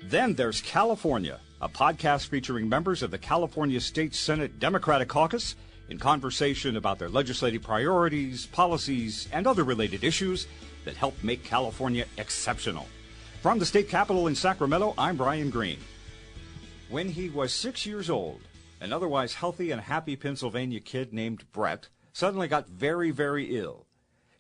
Then there's California, a podcast featuring members of the California State Senate Democratic Caucus in conversation about their legislative priorities, policies, and other related issues that help make California exceptional. From the state capitol in Sacramento, I'm Brian Green. When he was 6 years old, an otherwise healthy and happy Pennsylvania kid named Bret suddenly got very, very ill.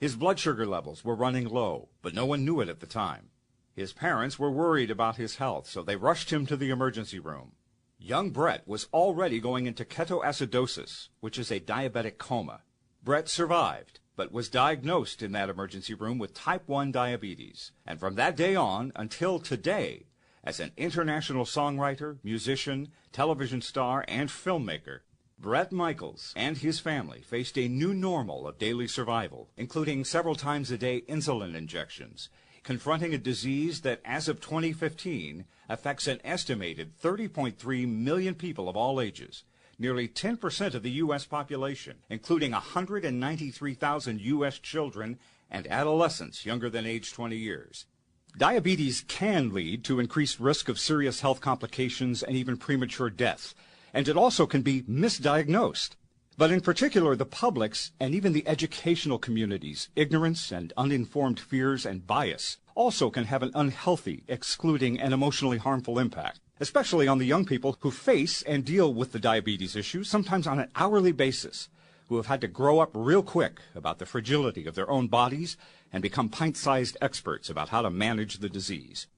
His blood sugar levels were running low, but no one knew it at the time. His parents were worried about his health, so they rushed him to the emergency room. Young Bret was already going into ketoacidosis, which is a diabetic coma. Bret survived, but was diagnosed in that emergency room with type 1 diabetes. And from that day on until today, as an international songwriter, musician, television star, and filmmaker, Bret Michaels and his family faced a new normal of daily survival, including several times a day insulin injections, confronting a disease that, as of 2015, affects an estimated 30.3 million people of all ages, nearly 10% of the U.S. population, including 193,000 U.S. children and adolescents younger than age 20 years. Diabetes can lead to increased risk of serious health complications and even premature death, and it also can be misdiagnosed. But in particular, the public's and even the educational community's ignorance and uninformed fears and bias also can have an unhealthy, excluding, and emotionally harmful impact, especially on the young people who face and deal with the diabetes issue, sometimes on an hourly basis, who have had to grow up real quick about the fragility of their own bodies and become pint-sized experts about how to manage the disease.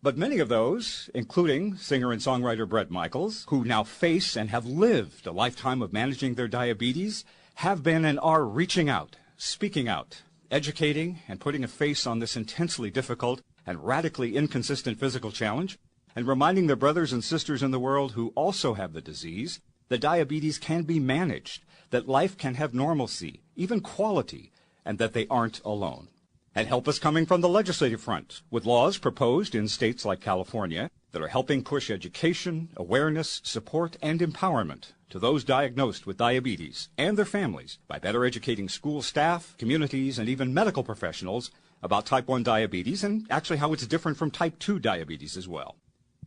But many of those, including singer and songwriter Bret Michaels, who now face and have lived a lifetime of managing their diabetes, have been and are reaching out, speaking out, educating, and putting a face on this intensely difficult and radically inconsistent physical challenge, and reminding their brothers and sisters in the world who also have the disease that diabetes can be managed, that life can have normalcy, even quality, and that they aren't alone. And help is coming from the legislative front, with laws proposed in states like California that are helping push education, awareness, support, and empowerment to those diagnosed with diabetes and their families by better educating school staff, communities, and even medical professionals about type 1 diabetes and actually how it's different from type 2 diabetes as well.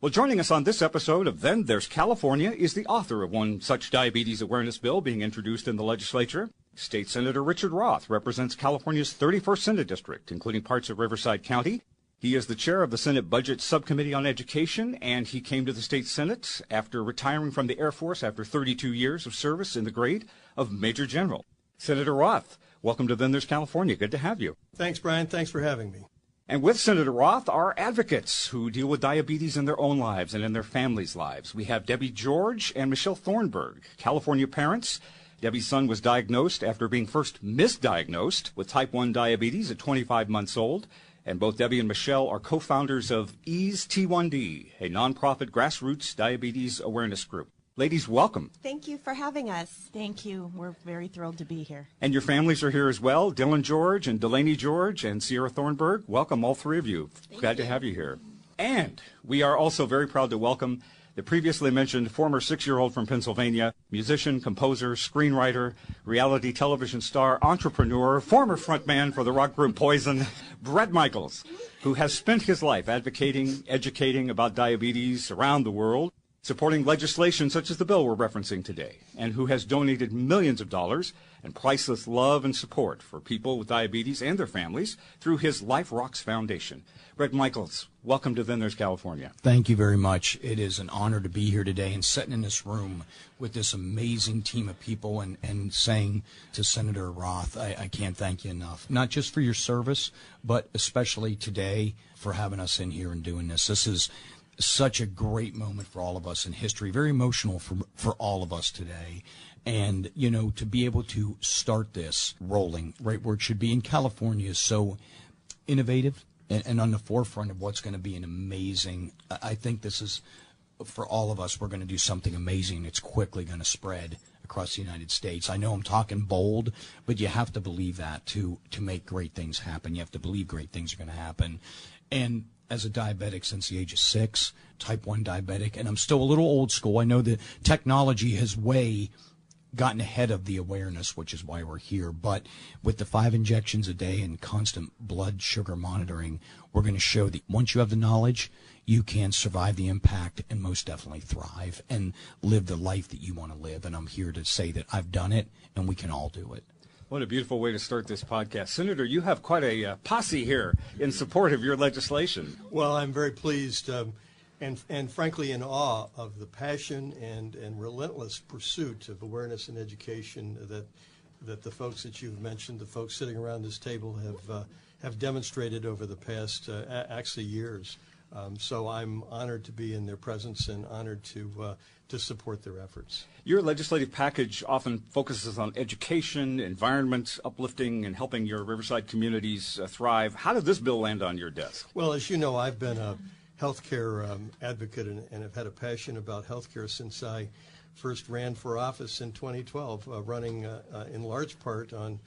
Well, joining us on this episode of Then There's California is the author of one such diabetes awareness bill being introduced in the legislature. State Senator Richard Roth represents California's 31st Senate District, including parts of Riverside County. He is the chair of the Senate Budget Subcommittee on Education, and he came to the state Senate after retiring from the Air Force after 32 years of service in the grade of Major General. Senator Roth, welcome to Then There's California. Good to have you. Thanks, Brian. Thanks for having me. And with Senator Roth are advocates who deal with diabetes in their own lives and in their families' lives. We have Debbie George and Michelle Thornburg, California parents. Debbie's son was diagnosed after being first misdiagnosed with type 1 diabetes at 25 months old. And both Debbie and Michelle are co-founders of Ease T1D, a nonprofit grassroots diabetes awareness group. Ladies, welcome. Thank you for having us. Thank you. We're very thrilled to be here. And your families are here as well. Dylan George and Delaney George and Sierra Thornburg. Welcome, all three of you. Glad to have you here. And we are also very proud to welcome the previously mentioned former 6-year-old from Pennsylvania, musician, composer, screenwriter, reality television star, entrepreneur, former frontman for the rock group Poison, Bret Michaels, who has spent his life advocating, educating about diabetes around the world, supporting legislation such as the bill we're referencing today, and who has donated millions of dollars and priceless love and support for people with diabetes and their families through his Life Rocks Foundation. Bret Michaels, welcome to Then There's California. Thank you very much. It is an honor to be here today and sitting in this room with this amazing team of people and saying to Senator Roth, I can't thank you enough, not just for your service, but especially today for having us in here and doing this. This is such a great moment for all of us in history, very emotional for all of us today. And, you know, to be able to start this rolling right where it should be in California is so innovative and on the forefront of what's going to be an amazing, I think this is, for all of us, we're going to do something amazing. It's quickly going to spread across the United States. I know I'm talking bold, but you have to believe that to make great things happen. You have to believe great things are going to happen. And as a diabetic since the age of 6, type 1 diabetic, and I'm still a little old school. I know the technology has way gotten ahead of the awareness, which is why we're here. But with the 5 injections a day and constant blood sugar monitoring, we're going to show that once you have the knowledge, you can survive the impact and most definitely thrive and live the life that you want to live. And I'm here to say that I've done it, and we can all do it. What a beautiful way to start this podcast. Senator, you have quite a posse here in support of your legislation. Well, I'm very pleased and frankly in awe of the passion and relentless pursuit of awareness and education that the folks that you've mentioned, the folks sitting around this table, have demonstrated over the past actually years. So I'm honored to be in their presence and honored to support their efforts. Your legislative package often focuses on education, environment, uplifting, and helping your Riverside communities thrive. How did this bill land on your desk? Well, as you know, I've been a healthcare advocate and have had a passion about healthcare since I first ran for office in 2012, running in large part on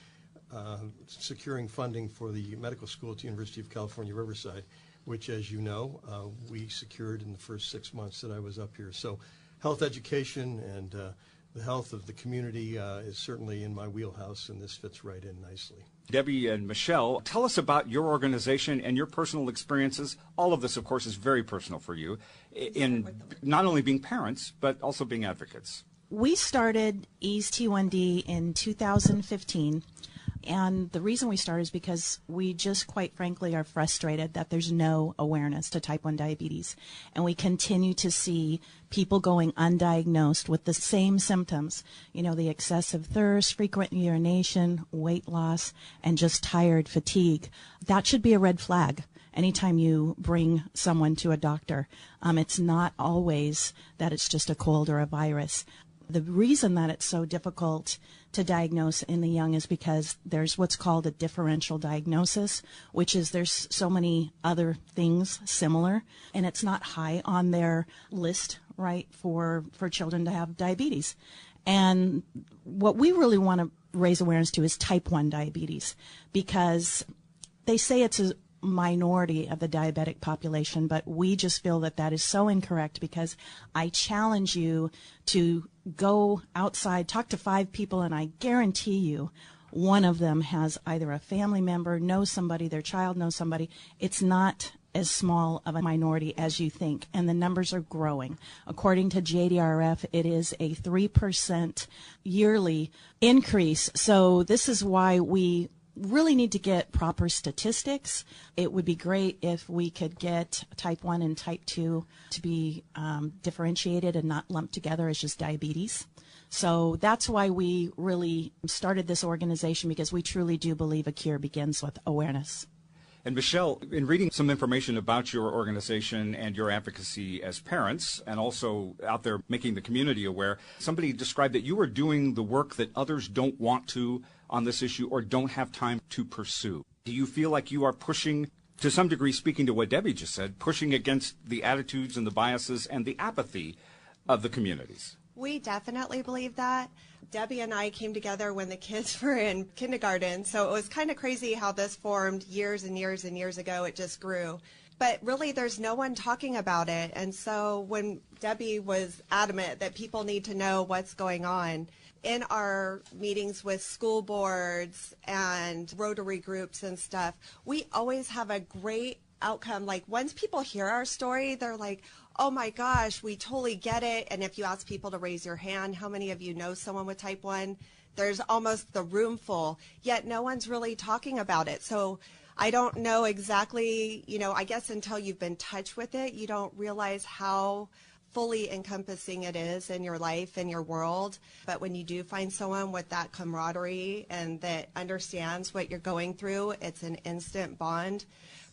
securing funding for the medical school at the University of California, Riverside, which, as you know, we secured in the first 6 months that I was up here. So health education and the health of the community is certainly in my wheelhouse, and this fits right in nicely. Debbie and Michelle, tell us about your organization and your personal experiences. All of this, of course, is very personal for you in not only being parents, but also being advocates. We started Ease T1D in 2015. And the reason we started is because we just quite frankly are frustrated that there's no awareness to type 1 diabetes. And we continue to see people going undiagnosed with the same symptoms, the excessive thirst, frequent urination, weight loss, and just tired fatigue. That should be a red flag anytime you bring someone to a doctor. It's not always that it's just a cold or a virus. The reason that it's so difficult to diagnose in the young is because there's what's called a differential diagnosis, which is there's so many other things similar, and it's not high on their list, right, for children to have diabetes. And what we really want to raise awareness to is type 1 diabetes, because they say it's a minority of the diabetic population, but we just feel that that is so incorrect, because I challenge you to go outside, talk to 5 people, and I guarantee you one of them has either a family member, knows somebody, their child knows somebody. It's not as small of a minority as you think, and the numbers are growing. According to JDRF, it is a 3% yearly increase. So this is why we really need to get proper statistics. It would be great if we could get type 1 and type 2 to be differentiated and not lumped together as just diabetes. So that's why we really started this organization, because we truly do believe a cure begins with awareness. And Michelle, in reading some information about your organization and your advocacy as parents, and also out there making the community aware, somebody described that you are doing the work that others don't want to on this issue or don't have time to pursue. Do you feel like you are pushing, to some degree, speaking to what Debbie just said, pushing against the attitudes and the biases and the apathy of the communities? We definitely believe that. Debbie and I came together when the kids were in kindergarten, so it was kind of crazy how this formed years and years and years ago. It just grew. But really, there's no one talking about it. And so when Debbie was adamant that people need to know what's going on, in our meetings with school boards and Rotary groups and stuff, we always have a great outcome. Like, once people hear our story, they're like, oh my gosh, we totally get it. And if you ask people to raise your hand, how many of you know someone with type 1? There's almost the room full, yet no one's really talking about it. So I don't know exactly, I guess until you've been touched with it, you don't realize how fully encompassing it is in your life and your world. But when you do find someone with that camaraderie and that understands what you're going through, it's an instant bond.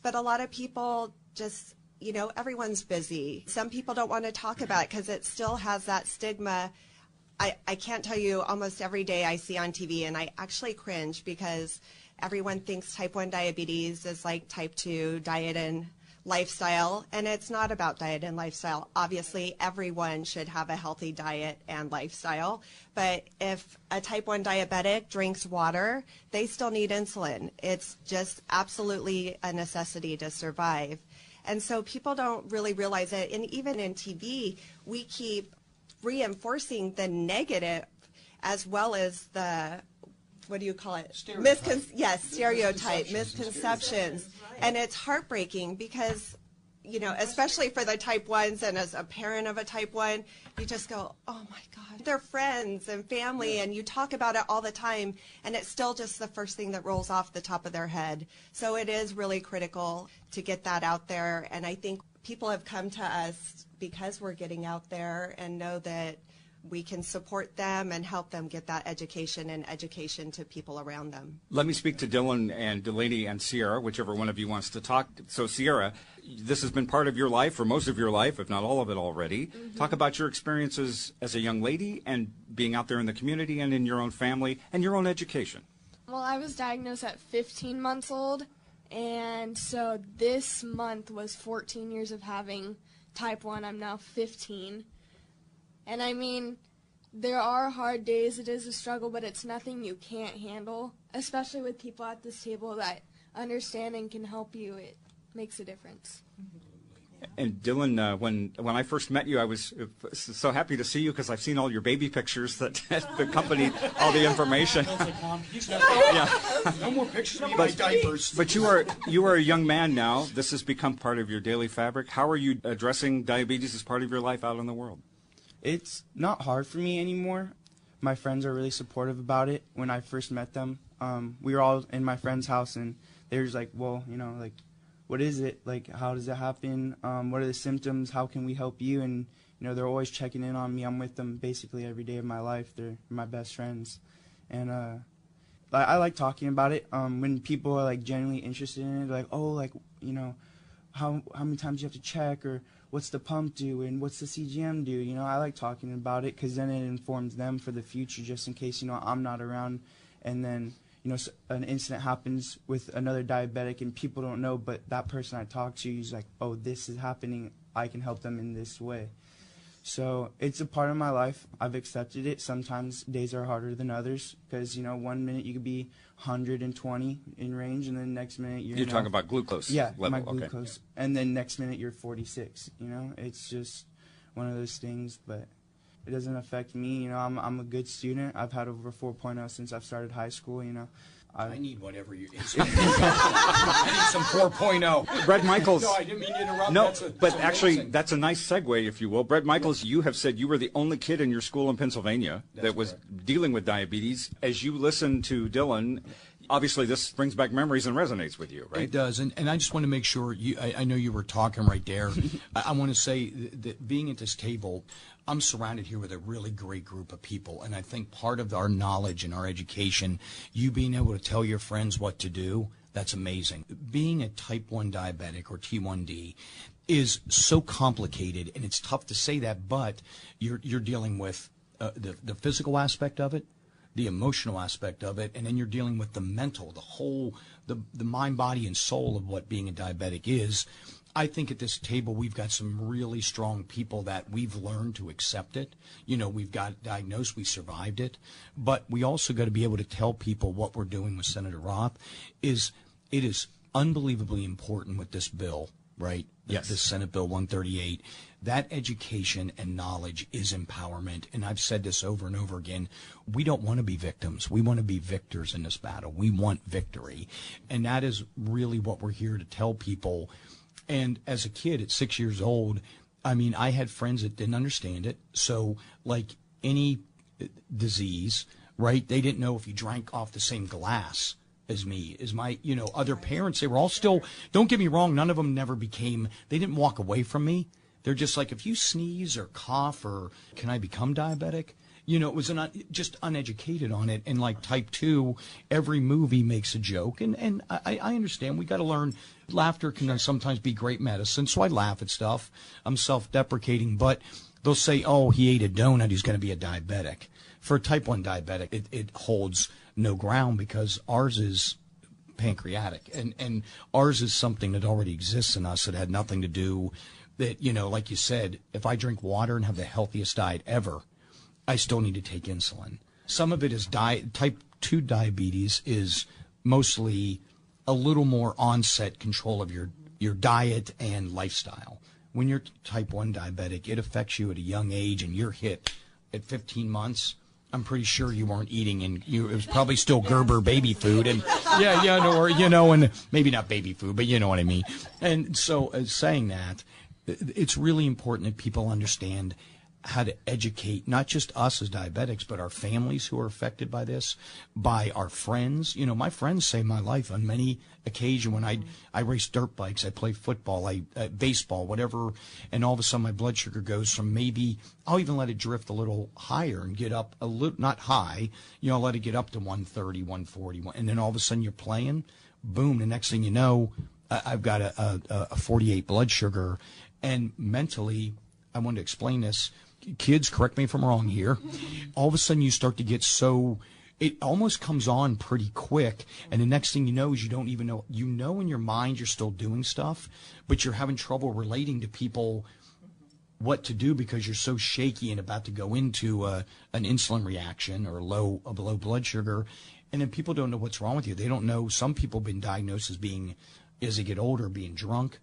But a lot of people just, everyone's busy. Some people don't want to talk about it because it still has that stigma. I can't tell you, almost every day I see on TV, and I actually cringe, because everyone thinks type 1 diabetes is like type 2 diet and lifestyle, and it's not about diet and lifestyle. Obviously, everyone should have a healthy diet and lifestyle, but if a type 1 diabetic drinks water, they still need insulin. It's just absolutely a necessity to survive. And so people don't really realize it, and even in TV, we keep reinforcing the negative as well as the, what do you call it? Stereotype. Misconceptions. And it's heartbreaking because, you know, especially for the type 1s, and as a parent of a type 1, you just go, oh my God, they're friends and family, and you talk about it all the time, and it's still just the first thing that rolls off the top of their head. So it is really critical to get that out there, and I think people have come to us because we're getting out there and know that we can support them and help them get that education and education to people around them. Let me speak to Dylan and Delaney and Sierra, whichever one of you wants to talk. So Sierra, this has been part of your life, or most of your life, if not all of it already. Mm-hmm. Talk about your experiences as a young lady and being out there in the community and in your own family and your own education. Well, I was diagnosed at 15 months old, and so this month was 14 years of having type 1. I'm now 15. And I mean, there are hard days, it is a struggle, but it's nothing you can't handle, especially with people at this table that understand and can help you. It makes a difference. And Dylan, when I first met you, I was so happy to see you because I've seen all your baby pictures that accompanied all the information. No more pictures of my diapers. But you are a young man now. This has become part of your daily fabric. How are you addressing diabetes as part of your life out in the world? It's not hard for me anymore. My friends are really supportive about it. When I first met them, we were all in my friend's house, and they were just like, well, you know, like, what is it? Like, how does it happen? What are the symptoms? How can we help you? And, you know, they're always checking in on me. I'm with them basically every day of my life. They're my best friends. And I like talking about it. When people are, like, genuinely interested in it, like, oh, like, you know, how many times you have to check, or what's the pump do, and what's the CGM do? You know, I like talking about it because then it informs them for the future, just in case, you know, I'm not around, and then, you know, an incident happens with another diabetic and people don't know, but that person I talk to is like, oh, this is happening, I can help them in this way. So it's a part of my life. I've accepted it. Sometimes days are harder than others because, you know, one minute you could be 120 in range, and then next minute you're talking about glucose level. My glucose. Okay. And then next minute you're 46. You know, it's just one of those things, but it doesn't affect me. You know, I'm a good student. I've had over 4.0 since I've started high school. You know, I need whatever you. I need some 4.0. Bret Michaels. No, I didn't mean to interrupt. No, but actually, that's a nice segue, if you will. Bret Michaels, you have said you were the only kid in your school in Pennsylvania that was dealing with diabetes. As you listen to Dylan, obviously this brings back memories and resonates with you, right? It does, and I just want to make sure, I know you were talking right there. I want to say that being at this table, I'm surrounded here with a really great group of people, and I think part of our knowledge and our education, you being able to tell your friends what to do, that's amazing. Being a type 1 diabetic or T1D is so complicated, and it's tough to say that, but you're dealing with the physical aspect of it, the emotional aspect of it, and then you're dealing with the mental, the mind, body, and soul of what being a diabetic is. I think at this table we've got some really strong people that we've learned to accept it. You know, we've got diagnosed, we survived it, but we also got to be able to tell people what we're doing with Senator Roth is it is unbelievably important with this bill, right? Yes. This Senate Bill 138. That education and knowledge is empowerment, and I've said this over and over again. We don't want to be victims. We want to be victors in this battle. We want victory, and that is really what we're here to tell people. And as a kid at 6 years old, I mean, I had friends that didn't understand it. So like any disease, right, they didn't know if you drank off the same glass as me, as my, you know, other parents. They were all still, don't get me wrong, none of them never became, they didn't walk away from me. They're just like, if you sneeze or cough or can I become diabetic? You know, it was just uneducated on it. And like type 2, every movie makes a joke. And I understand. We got to learn. Laughter can sometimes be great medicine. So I laugh at stuff. I'm self-deprecating. But they'll say, oh, he ate a donut, he's going to be a diabetic. For a type 1 diabetic, it holds no ground because ours is pancreatic. And ours is something that already exists in us that had nothing to do that, you know, like you said, if I drink water and have the healthiest diet ever, I still need to take insulin. Some of it is type 2 diabetes is mostly a little more onset control of your diet and lifestyle. When you're type 1 diabetic, it affects you at a young age, and you're hit at 15 months. I'm pretty sure you weren't eating, and it was probably still Gerber baby food, and and maybe not baby food, but you know what I mean. And so, saying that, it's really important that people understand how to educate not just us as diabetics, but our families who are affected by this, by our friends. My friends saved my life on many occasions when I race dirt bikes, I play football, baseball, whatever, and all of a sudden my blood sugar goes from maybe, I'll even let it drift a little higher and get up a little, not high, I'll let it get up to 130, 140, and then all of a sudden you're playing, boom, the next thing you know, I've got a 48 blood sugar, and mentally, I want to explain this. Kids, correct me if I'm wrong here. All of a sudden, you start to get so, it almost comes on pretty quick, and the next thing you know is you don't even know. You know in your mind you're still doing stuff, but you're having trouble relating to people what to do because you're so shaky and about to go into an insulin reaction or a low blood sugar, and then people don't know what's wrong with you. They don't know. Some people have been diagnosed as being, as they get older, being drunk.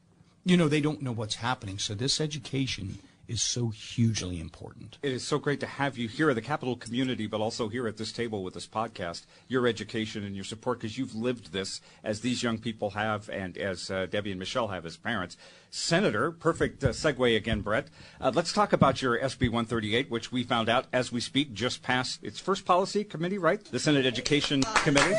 They don't know what's happening. So this education is so hugely important. It is so great to have you here at the Capital community, but also here at this table with this podcast, your education and your support, because you've lived this as these young people have and as Debbie and Michelle have as parents. Senator, perfect segue again, Bret. Let's talk about your SB 138, which we found out as we speak just passed its first policy committee, right? The Senate Education Committee.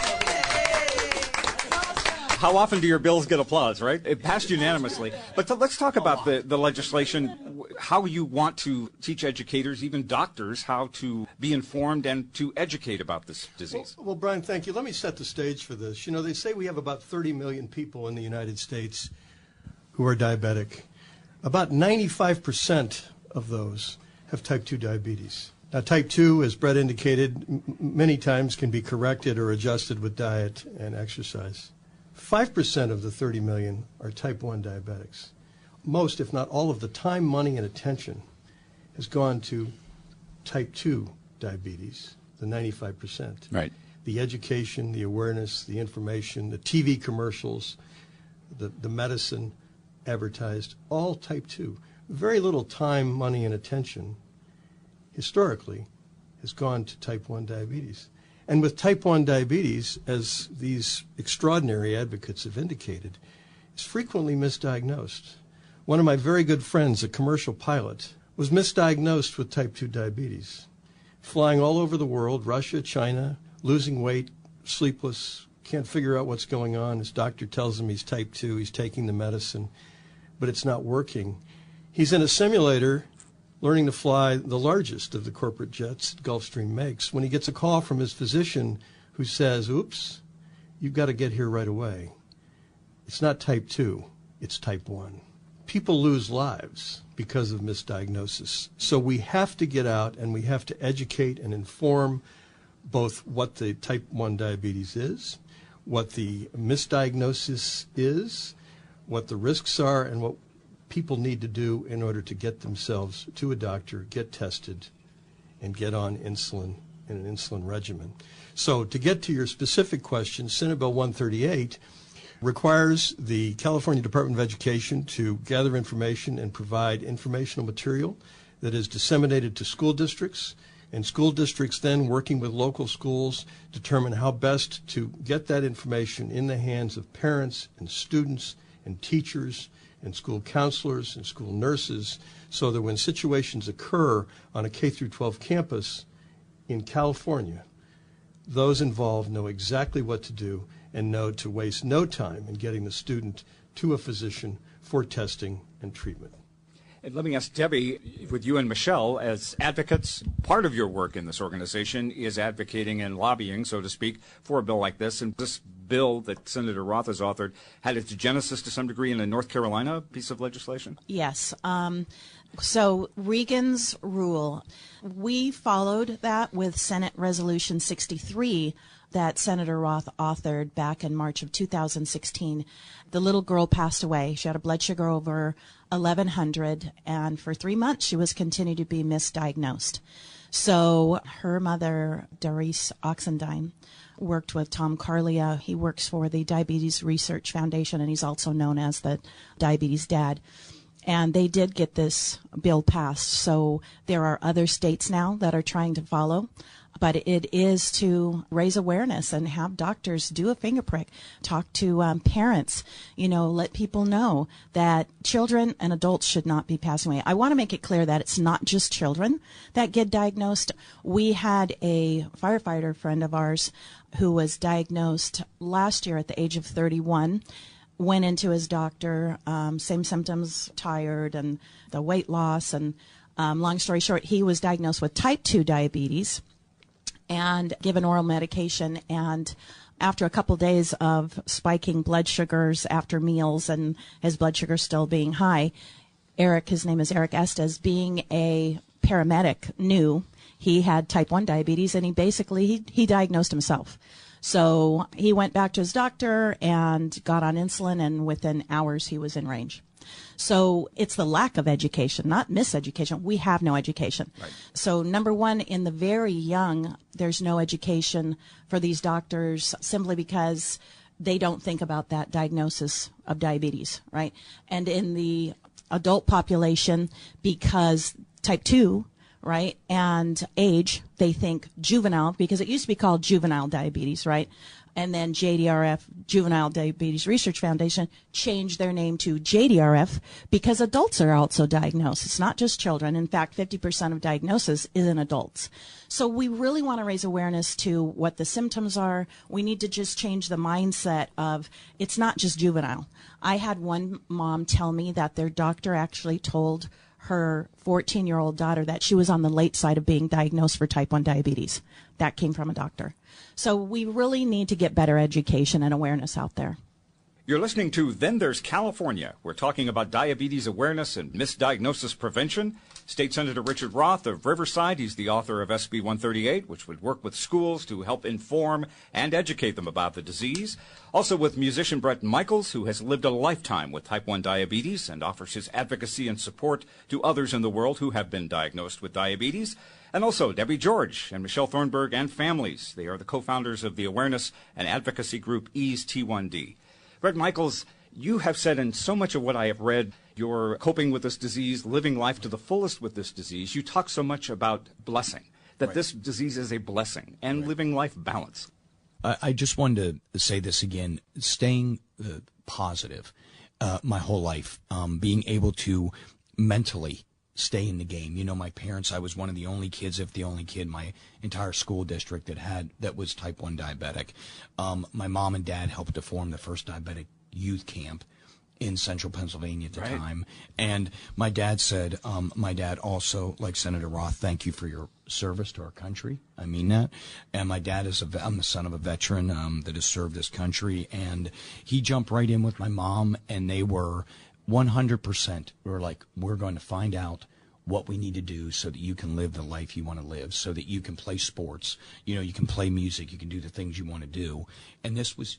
How often do your bills get applause, right? It passed unanimously. But let's talk about the legislation, how you want to teach educators, even doctors, how to be informed and to educate about this disease. Well, Brian, thank you. Let me set the stage for this. They say we have about 30 million people in the United States who are diabetic. About 95% of those have type 2 diabetes. Now, type 2, as Bret indicated, many times can be corrected or adjusted with diet and exercise. 5% of the 30 million are type 1 diabetics. Most, if not all, of the time, money, and attention has gone to type 2 diabetes, the 95%. Right. The education, the awareness, the information, the TV commercials, the medicine advertised, all type 2. Very little time, money, and attention, historically, has gone to type 1 diabetes. And with type 1 diabetes, as these extraordinary advocates have indicated, is frequently misdiagnosed. One of my very good friends, a commercial pilot, was misdiagnosed with type 2 diabetes, flying all over the world, Russia, China, losing weight, sleepless, can't figure out what's going on. His doctor tells him he's type 2, he's taking the medicine, but it's not working. He's in a simulator learning to fly the largest of the corporate jets Gulfstream makes, when he gets a call from his physician who says, oops, you've got to get here right away. It's not type 2, it's type 1. People lose lives because of misdiagnosis. So we have to get out and we have to educate and inform both what the type 1 diabetes is, what the misdiagnosis is, what the risks are, and what people need to do in order to get themselves to a doctor, get tested, and get on insulin and an insulin regimen. So to get to your specific question, Senate Bill 138 requires the California Department of Education to gather information and provide informational material that is disseminated to school districts, and school districts then, working with local schools, determine how best to get that information in the hands of parents and students and teachers and school counselors and school nurses, so that when situations occur on a K-12 campus in California, those involved know exactly what to do and know to waste no time in getting the student to a physician for testing and treatment. And let me ask Debbie, with you and Michelle, as advocates, part of your work in this organization is advocating and lobbying, so to speak, for a bill like this. And this bill that Senator Roth has authored had its genesis to some degree in a North Carolina piece of legislation? Yes. So Reagan's rule, we followed that with Senate Resolution 63 that Senator Roth authored back in March of 2016. The little girl passed away. She had a blood sugar over 1,100, and for 3 months she was continued to be misdiagnosed. So her mother, Doris Oxendine, worked with Tom Carlia. He works for the Diabetes Research Foundation, and he's also known as the Diabetes Dad. And they did get this bill passed. So there are other states now that are trying to follow. but it is to raise awareness and have doctors do a finger prick, talk to parents, let people know that children and adults should not be passing away. I want to make it clear that it's not just children that get diagnosed. We had a firefighter friend of ours who was diagnosed last year at the age of 31, went into his doctor, same symptoms, tired and the weight loss, and long story short, he was diagnosed with type 2 diabetes and given oral medication, and after a couple days of spiking blood sugars after meals and his blood sugar still being high, Eric, his name is Eric Estes, being a paramedic, knew he had type 1 diabetes, and he diagnosed himself. So he went back to his doctor and got on insulin, and within hours he was in range. So it's the lack of education, not miseducation. We have no education. Right. So number one, in the very young, there's no education for these doctors simply because they don't think about that diagnosis of diabetes, right? And in the adult population, because type 2, right, and age, they think juvenile, because it used to be called juvenile diabetes, right? And then JDRF, Juvenile Diabetes Research Foundation, changed their name to JDRF because adults are also diagnosed. It's not just children. In fact, 50% of diagnosis is in adults. So we really want to raise awareness to what the symptoms are. We need to just change the mindset of it's not just juvenile. I had one mom tell me that their doctor actually told her 14-year-old daughter that she was on the late side of being diagnosed for type 1 diabetes. That came from a doctor. So we really need to get better education and awareness out there. You're listening to Then There's California. We're talking about diabetes awareness and misdiagnosis prevention. State Senator Richard Roth of Riverside, he's the author of SB 138, which would work with schools to help inform and educate them about the disease. Also with musician Bret Michaels, who has lived a lifetime with type 1 diabetes and offers his advocacy and support to others in the world who have been diagnosed with diabetes. And also Debbie George and Michelle Thornburg and families. They are the co-founders of the awareness and advocacy group Ease T1D. Bret Michaels, you have said in so much of what I have read, you're coping with this disease, living life to the fullest with this disease. You talk so much about blessing, that right. This disease is a blessing, and right. Living life balance. I just wanted to say this again, staying positive my whole life, being able to mentally stay in the game. My parents, I was one of the only kids, if the only kid in my entire school district that was type 1 diabetic. My mom and dad helped to form the first diabetic youth camp in central Pennsylvania at the right. time. And my dad said, my dad also, like Senator Roth, thank you for your service to our country. I mean that. And my dad I'm the son of a veteran that has served this country. And he jumped right in with my mom, and they were 100%. We're like, we're going to find out what we need to do so that you can live the life you want to live, so that you can play sports, you can play music, you can do the things you want to do. And this was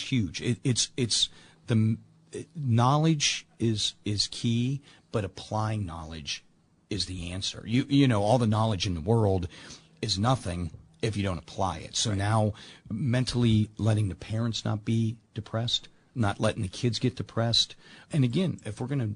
huge. It's the knowledge is key, but applying knowledge is the answer. All the knowledge in the world is nothing if you don't apply it. So right. Now mentally letting the parents not be depressed, not letting the kids get depressed. And again, if we're going to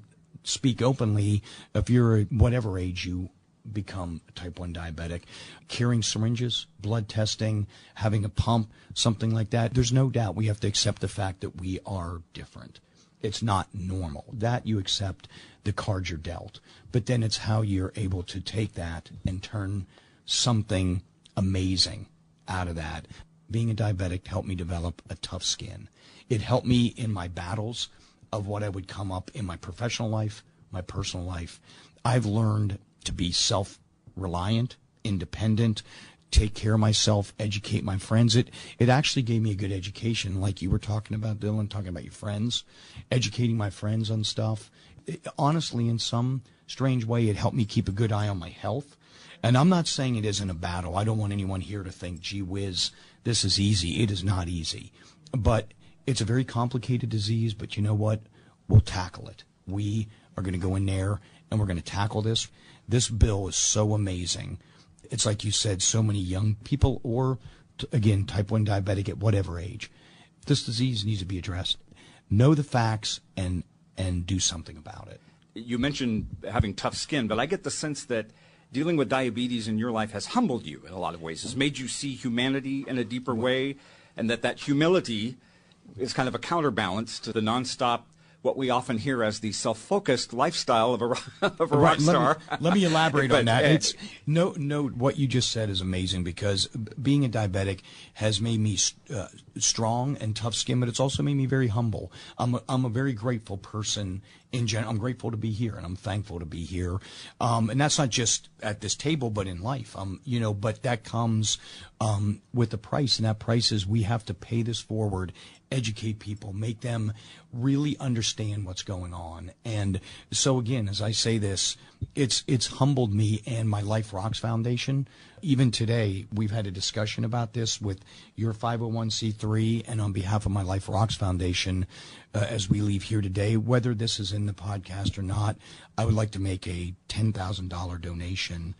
speak openly, if you're whatever age you become type 1 diabetic, carrying syringes, blood testing, having a pump, something like that, there's no doubt we have to accept the fact that we are different. It's not normal. That you accept the cards you're dealt. But then it's how you're able to take that and turn something amazing out of that. Being a diabetic helped me develop a tough skin. It helped me in my battles of what I would come up in my professional life, my personal life. I've learned to be self-reliant, independent, take care of myself, educate my friends. It actually gave me a good education, like you were talking about, Dylan, talking about your friends, educating my friends on stuff. Honestly, in some strange way, it helped me keep a good eye on my health. And I'm not saying it isn't a battle. I don't want anyone here to think, gee whiz, this is easy. It is not easy. But it's a very complicated disease, but you know what? We'll tackle it. We are going to go in there, and we're going to tackle this. This bill is so amazing. It's like you said, so many young people or, again, type 1 diabetic at whatever age. This disease needs to be addressed. Know the facts and do something about it. You mentioned having tough skin, but I get the sense that dealing with diabetes in your life has humbled you in a lot of ways. It's made you see humanity in a deeper way, and that humility is kind of a counterbalance to the nonstop, what we often hear as the self-focused lifestyle of a rock star. Let me elaborate on that. It's what you just said is amazing, because being a diabetic has made me strong and tough-skinned, but it's also made me very humble. I'm a very grateful person in general. I'm grateful to be here, and I'm thankful to be here. And that's not just at this table, but in life. But that comes with the price, and that price is we have to pay this forward, educate people, make them really understand what's going on. And so again, as I say this, it's humbled me and my Life Rocks Foundation. Even today, we've had a discussion about this with your 501c3 and on behalf of my Life Rocks Foundation. As we leave here today, whether this is in the podcast or not, I would like to make a $10,000 donation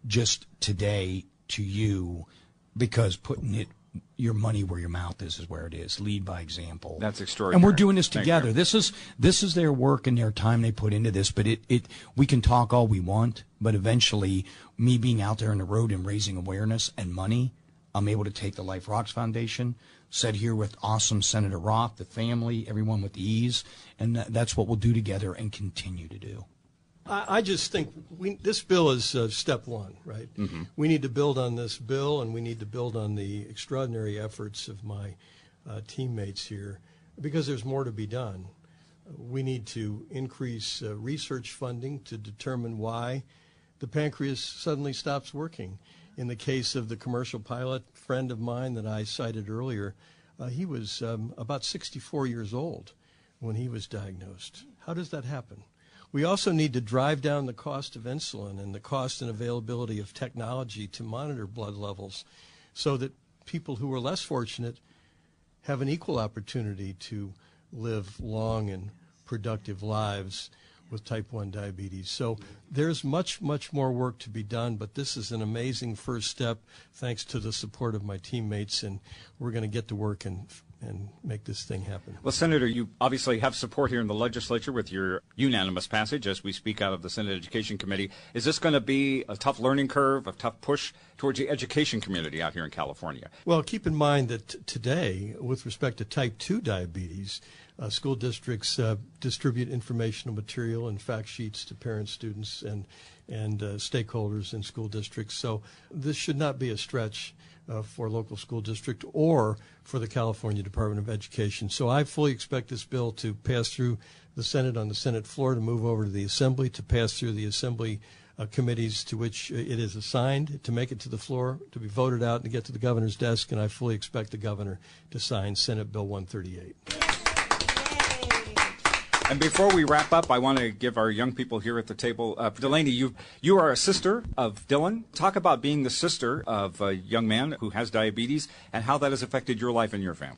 just today to you, because putting your money where your mouth is where it is. Lead by example. That's extraordinary. And we're doing this together. This is their work and their time they put into this. But we can talk all we want, but eventually, me being out there on the road and raising awareness and money, I'm able to take the Life Rocks Foundation, sit here with awesome Senator Roth, the family, everyone with ease, and that's what we'll do together and continue to do. I just think this bill is step one, right? Mm-hmm. We need to build on this bill, and we need to build on the extraordinary efforts of my teammates here, because there's more to be done. We need to increase research funding to determine why the pancreas suddenly stops working. In the case of the commercial pilot friend of mine that I cited earlier, he was about 64 years old when he was diagnosed. How does that happen? We also need to drive down the cost of insulin and the cost and availability of technology to monitor blood levels, so that people who are less fortunate have an equal opportunity to live long and productive lives with type 1 diabetes. So there's much, much more work to be done, but this is an amazing first step thanks to the support of my teammates, and we're going to get to work and make this thing happen. Well, Senator, you obviously have support here in the legislature with your unanimous passage as we speak out of the Senate Education Committee. Is this going to be a tough learning curve, a tough push towards the education community out here in California? Well, keep in mind that today, with respect to type 2 diabetes, school districts distribute informational material and fact sheets to parents, students, and stakeholders in school districts. So this should not be a stretch for local school district or for the California Department of Education. So I fully expect this bill to pass through the Senate on the Senate floor, to move over to the Assembly, to pass through the Assembly committees to which it is assigned, to make it to the floor, to be voted out, and to get to the governor's desk. And I fully expect the governor to sign Senate Bill 138. And before we wrap up, I want to give our young people here at the table, Delaney, you are a sister of Dylan. Talk about being the sister of a young man who has diabetes and how that has affected your life and your family.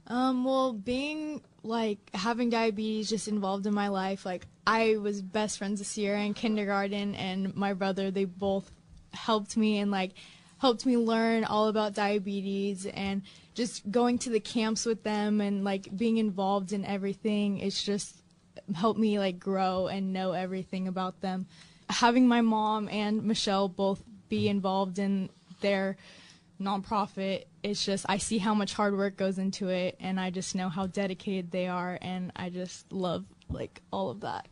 Well, having diabetes just involved in my life, I was best friends with Sierra in kindergarten, and my brother, they both helped me and helped me learn all about diabetes, and just going to the camps with them and being involved in everything. It's just helped me grow and know everything about them. Having my mom and Michelle both be involved in their nonprofit, it's just, I see how much hard work goes into it, and I just know how dedicated they are, and I just love all of that.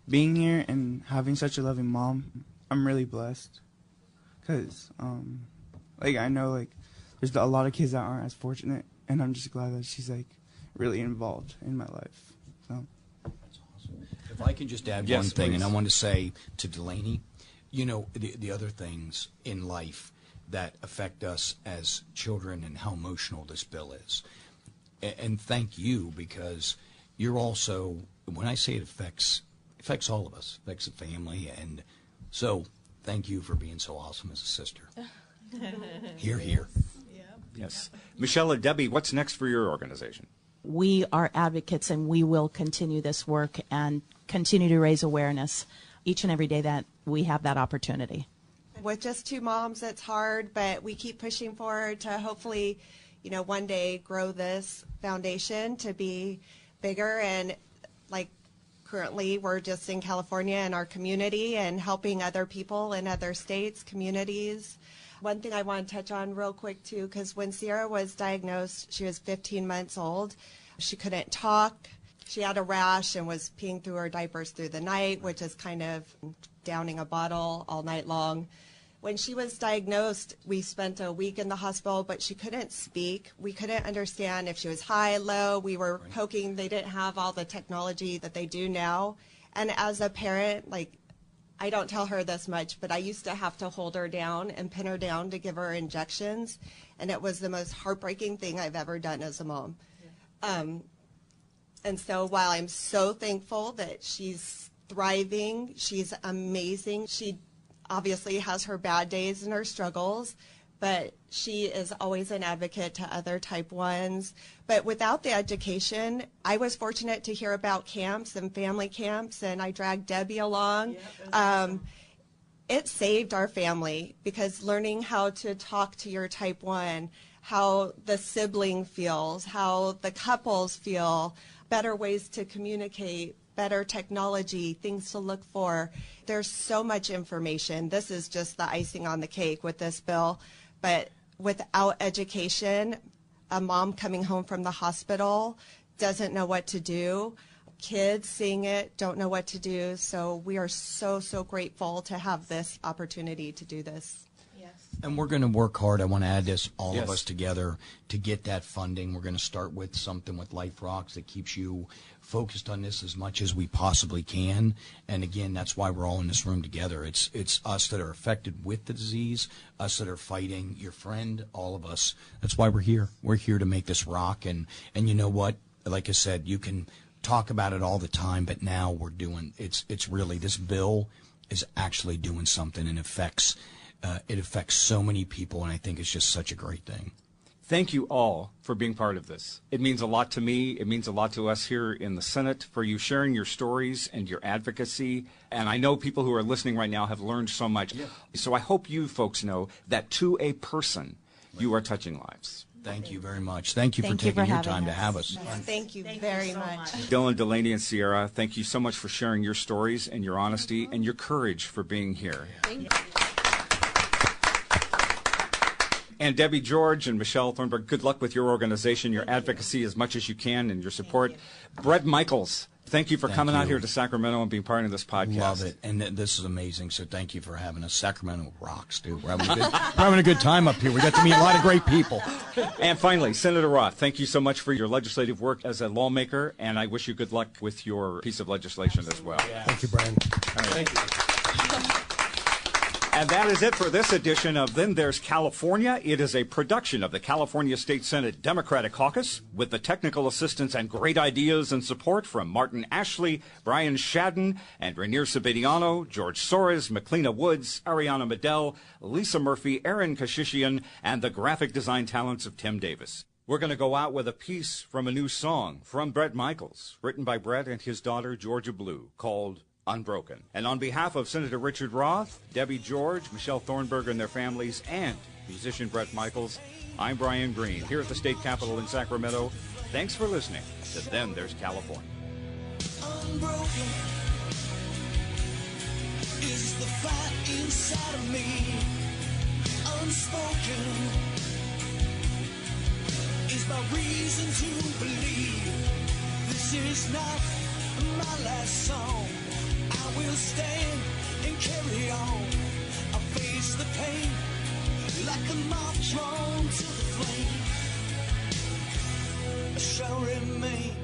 Being here and having such a loving mom, I'm really blessed, because I know there's a lot of kids that aren't as fortunate, and I'm just glad that she's really involved in my life. So. That's awesome. If I can just add one thing, please. And I want to say to Delaney, the other things in life that affect us as children and how emotional this bill is. And thank you, because you're also, when I say it affects all of us, affects the family, and so thank you for being so awesome as a sister. Hear, hear. Yes. Michelle or Debbie, what's next for your organization? We are advocates, and we will continue this work and continue to raise awareness each and every day that we have that opportunity. With just two moms, it's hard, but we keep pushing forward to hopefully, one day grow this foundation to be bigger and currently we're just in California in our community and helping other people in other states, communities. One thing I want to touch on real quick too, because when Sierra was diagnosed, she was 15 months old. She couldn't talk. She had a rash and was peeing through her diapers through the night, which is kind of downing a bottle all night long. When she was diagnosed, we spent a week in the hospital, but she couldn't speak. We couldn't understand if she was high, low. We were poking. They didn't have all the technology that they do now. And as a parent, like, I don't tell her this much, but I used to have to hold her down and pin her down to give her injections. And it was the most heartbreaking thing I've ever done as a mom. And so while I'm so thankful that she's thriving, she's amazing. She obviously has her bad days and her struggles, but she is always an advocate to other type 1s. But without the education, I was fortunate to hear about camps and family camps, and I dragged Debbie along. It saved our family, because learning how to talk to your type 1, how the sibling feels, how the couples feel, better ways to communicate, better technology, things to look for. There's so much information. This is just the icing on the cake with this bill. But without education, a mom coming home from the hospital doesn't know what to do. Kids seeing it don't know what to do. So we are so, so grateful to have this opportunity to do this. And we're going to work hard. I want to add this, all Yes. of us together, to get that funding. We're going to start with something with Life Rocks that keeps you focused on this as much as we possibly can. And again, that's why we're all in this room together. It's us that are affected with the disease, us that are fighting, your friend, all of us. That's why we're here. We're here to make this rock. And you know what? Like I said, you can talk about it all the time, but now we're doing, it's really, this bill is actually doing something, and it affects so many people, and I think it's just such a great thing. Thank you all for being part of this. It means a lot to me. It means a lot to us here in the Senate for you sharing your stories and your advocacy. And I know people who are listening right now have learned so much. Yeah. So I hope you folks know that to a person, you are touching lives. Thank you very much. Thank you for taking your time to have us. Thank you very much. Dylan, Delaney, and Sierra, thank you so much for sharing your stories and your honesty and your courage for being here. Thank you. And Debbie George and Michelle Thornburg, good luck with your organization, your advocacy as much as you can, and your support. Bret Michaels, thank you for coming out here to Sacramento and being part of this podcast. Love it. And this is amazing, so thank you for having us. Sacramento rocks, dude. We're having a good time up here. We got to meet a lot of great people. And finally, Senator Roth, thank you so much for your legislative work as a lawmaker, and I wish you good luck with your piece of legislation as well. Yeah. Thank you, Brian. All right. Thank you. And that is it for this edition of Then There's California. It is a production of the California State Senate Democratic Caucus with the technical assistance and great ideas and support from Martin Ashley, Brian Shadden, and Rainier Sabediano, George Soares, McLeana Woods, Ariana Medell, Lisa Murphy, Aaron Kashishian, and the graphic design talents of Tim Davis. We're going to go out with a piece from a new song from Bret Michaels, written by Bret and his daughter Georgia Blue, called Unbroken. And on behalf of Senator Richard Roth, Debbie George, Michelle Thornburg and their families, and musician Bret Michaels, I'm Brian Green, here at the State Capitol in Sacramento. Thanks for listening to Then There's California. Unbroken is the fight inside of me. Unspoken is my reason to believe this is not my last song. I will stand and carry on. I'll face the pain like a moth drawn to the flame. I shall remain